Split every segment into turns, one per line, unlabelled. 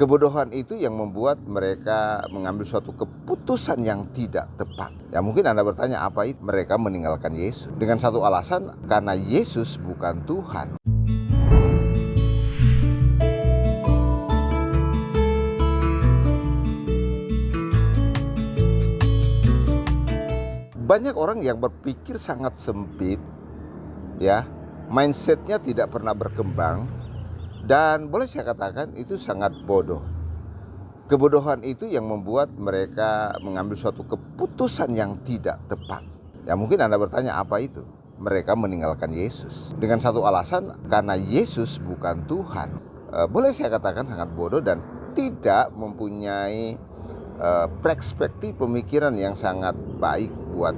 Kebodohan itu yang membuat mereka mengambil suatu keputusan yang tidak tepat. Ya mungkin Anda bertanya, apa itu? Mereka meninggalkan Yesus dengan satu alasan, karena Yesus bukan Tuhan. Banyak orang yang berpikir sangat sempit, ya, mindsetnya tidak pernah berkembang, dan boleh saya katakan itu sangat bodoh. Kebodohan itu yang membuat mereka mengambil suatu keputusan yang tidak tepat. Ya mungkin Anda bertanya, apa itu? Mereka meninggalkan Yesus dengan satu alasan, karena Yesus bukan Tuhan. Boleh saya katakan sangat bodoh dan tidak mempunyai perspektif pemikiran yang sangat baik buat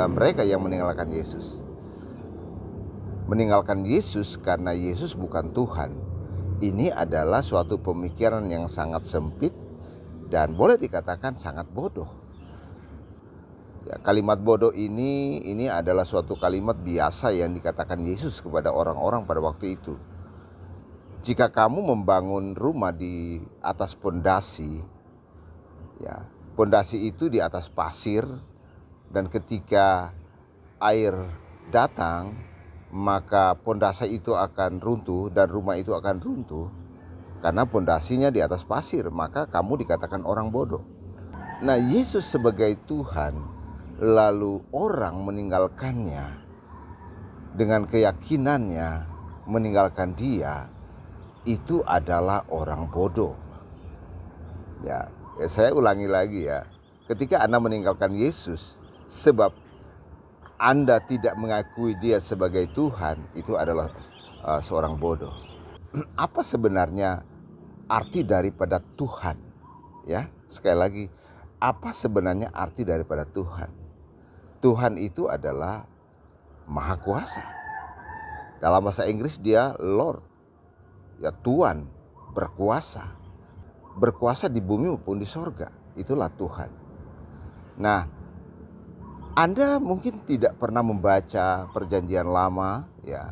mereka yang meninggalkan Yesus. Meninggalkan Yesus karena Yesus bukan Tuhan. Ini adalah suatu pemikiran yang sangat sempit dan boleh dikatakan sangat bodoh. Ya, kalimat bodoh ini adalah suatu kalimat biasa yang dikatakan Yesus kepada orang-orang pada waktu itu. Jika kamu membangun rumah di atas pondasi, ya, pondasi itu di atas pasir, dan ketika air datang, maka pondasi itu akan runtuh dan rumah itu akan runtuh karena pondasinya di atas pasir, maka kamu dikatakan orang bodoh. Nah, Yesus sebagai Tuhan, lalu orang meninggalkannya dengan keyakinannya meninggalkan Dia, itu adalah orang bodoh. Ya, saya ulangi lagi ya. Ketika Anda meninggalkan Yesus sebab Anda tidak mengakui Dia sebagai Tuhan, itu adalah seorang bodoh. Apa sebenarnya arti daripada Tuhan? Ya, sekali lagi, apa sebenarnya arti daripada Tuhan? Tuhan itu adalah Maha Kuasa. Dalam bahasa Inggris dia Lord, ya, Tuhan, berkuasa. Berkuasa di bumi maupun di sorga, itulah Tuhan. Nah, Anda mungkin tidak pernah membaca Perjanjian Lama, ya,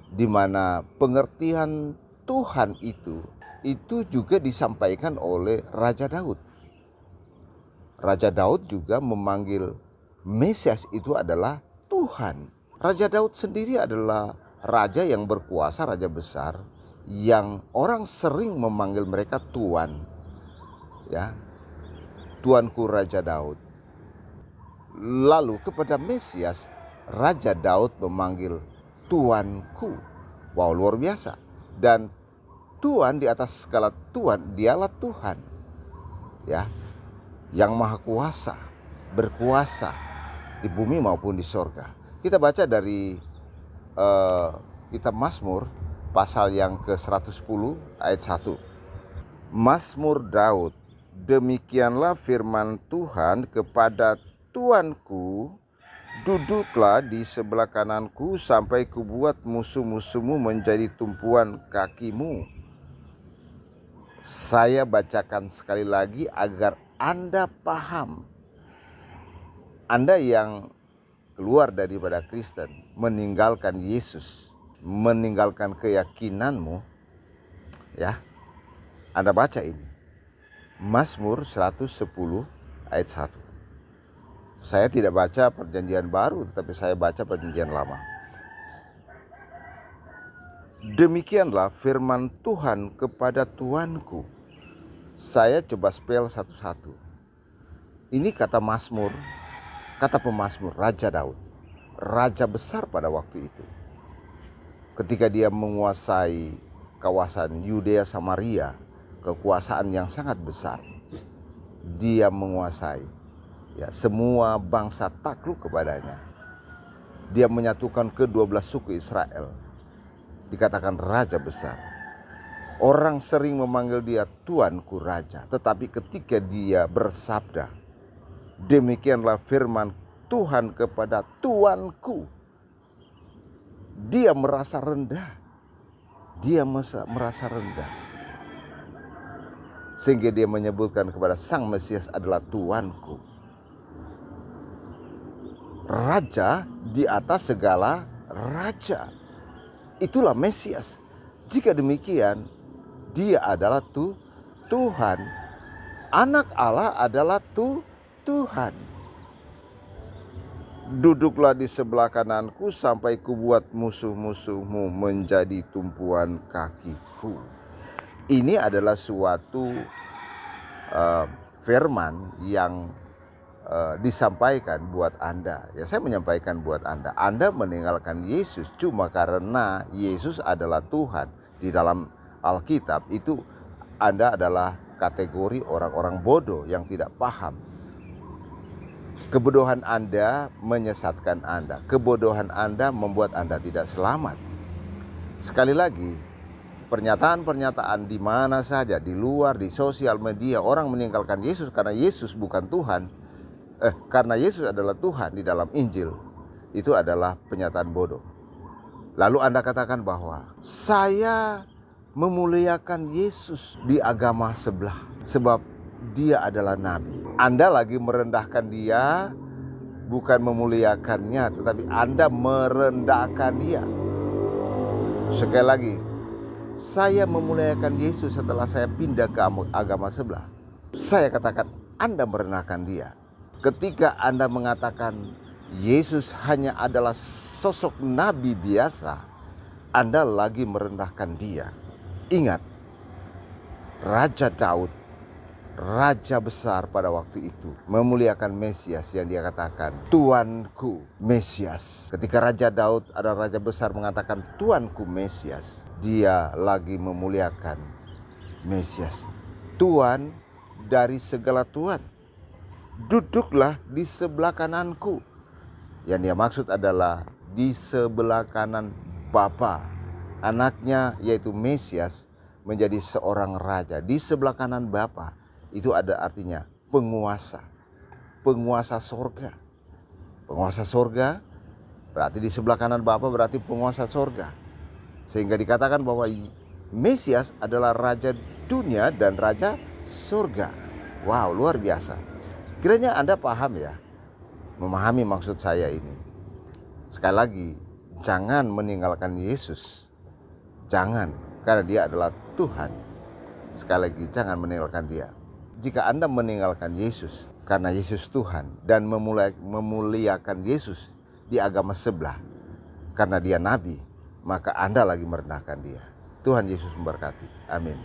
di mana pengertian Tuhan itu juga disampaikan oleh Raja Daud. Raja Daud juga memanggil Mesias itu adalah Tuhan. Raja Daud sendiri adalah raja yang berkuasa, raja besar, yang orang sering memanggil mereka Tuan, ya, Tuanku Raja Daud. Lalu kepada Mesias, Raja Daud memanggil Tuanku. Wow, luar biasa. Dan Tuhan di atas segala Tuhan, dialah Tuhan, ya, yang maha kuasa, berkuasa di bumi maupun di sorga. Kita baca dari kitab Mazmur pasal yang ke-110 ayat 1. Mazmur Daud, demikianlah firman Tuhan kepada Tuanku, duduklah di sebelah kananku sampai kubuat musuh-musuhmu menjadi tumpuan kakimu. Saya bacakan sekali lagi agar Anda paham. Anda yang keluar daripada Kristen, meninggalkan Yesus, meninggalkan keyakinanmu, ya, Anda baca ini. Mazmur 110 ayat 1. Saya tidak baca Perjanjian Baru, tetapi saya baca Perjanjian Lama. Demikianlah firman Tuhan kepada Tuanku. Saya coba spell satu-satu. Ini kata Mazmur, kata pemazmur Raja Daud, raja besar pada waktu itu. Ketika dia menguasai kawasan Yudea Samaria, kekuasaan yang sangat besar. Dia menguasai, ya, semua bangsa takluk kepadanya. Dia menyatukan ke-12 suku Israel. Dikatakan raja besar. Orang sering memanggil dia Tuanku Raja. Tetapi ketika dia bersabda, demikianlah firman Tuhan kepada Tuanku, dia merasa rendah. Dia merasa rendah. Sehingga dia menyebutkan kepada Sang Mesias adalah Tuanku. Raja di atas segala raja. Itulah Mesias. Jika demikian, dia adalah Tuhan, anak Allah adalah Tuhan. Duduklah di sebelah kananku sampai kubuat musuh-musuhmu menjadi tumpuan kakiku. Ini adalah suatu firman yang disampaikan buat Anda. Ya, saya menyampaikan buat Anda. Anda meninggalkan Yesus cuma karena Yesus adalah Tuhan. Di dalam Alkitab itu Anda adalah kategori orang-orang bodoh yang tidak paham. Kebodohan Anda menyesatkan Anda. Kebodohan Anda membuat Anda tidak selamat. Sekali lagi, pernyataan-pernyataan di mana saja, di luar, di sosial media, orang meninggalkan Yesus karena Yesus bukan Tuhan, karena Yesus adalah Tuhan di dalam Injil, itu adalah pernyataan bodoh. Lalu Anda katakan bahwa saya memuliakan Yesus di agama sebelah sebab dia adalah nabi. Anda lagi merendahkan dia, bukan memuliakannya, tetapi Anda merendahkan dia. Sekali lagi, saya memuliakan Yesus setelah saya pindah ke agama sebelah. Saya katakan Anda merendahkan dia. Ketika Anda mengatakan Yesus hanya adalah sosok nabi biasa, Anda lagi merendahkan dia. Ingat, Raja Daud, raja besar pada waktu itu, memuliakan Mesias yang dia katakan, Tuanku Mesias. Ketika Raja Daud ada raja besar mengatakan Tuanku Mesias, dia lagi memuliakan Mesias. Tuhan dari segala Tuhan, duduklah di sebelah kananku. Yang dia maksud adalah di sebelah kanan Bapa. Anaknya yaitu Mesias menjadi seorang raja. Di sebelah kanan Bapa itu ada artinya penguasa. Penguasa sorga. Penguasa sorga berarti di sebelah kanan Bapa berarti penguasa sorga. Sehingga dikatakan bahwa Mesias adalah raja dunia dan raja surga. Wow, luar biasa. Kiranya Anda paham ya, memahami maksud saya ini. Sekali lagi, jangan meninggalkan Yesus. Jangan, karena dia adalah Tuhan. Sekali lagi, jangan meninggalkan dia. Jika Anda meninggalkan Yesus karena Yesus Tuhan dan memuliakan Yesus di agama sebelah karena dia nabi, maka Anda lagi merendahkan dia. Tuhan Yesus memberkati. Amin.